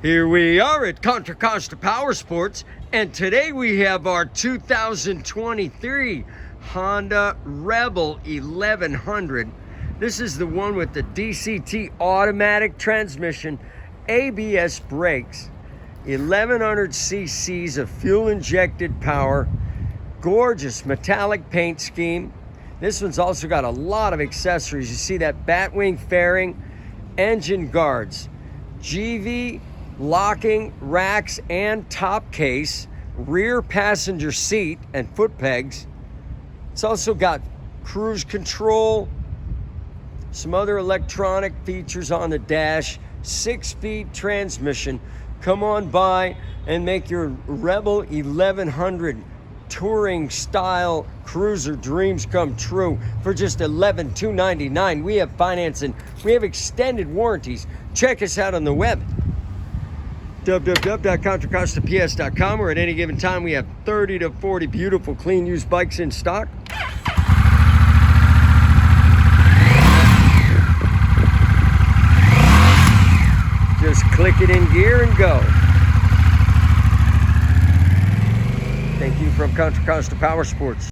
Here we are at Contra Costa Powersports, and today we have our 2023 Honda Rebel 1100. This is the one with the DCT automatic transmission, ABS brakes, 1100 cc's of fuel-injected power, gorgeous metallic paint scheme. This one's also got a lot of accessories. You see that batwing fairing, engine guards, GV locking racks and top case, rear passenger seat and foot pegs. It's also got cruise control, some other electronic features on the dash, 6-speed transmission. Come on by and make your Rebel 1100 touring style cruiser dreams come true for just $11,299. We have financing, we have extended warranties. Check us out on the web, www.contracostaps.com, or at any given time we have 30 to 40 beautiful clean used bikes in stock. Just click it in gear and go. Thank you from Contra Costa Powersports.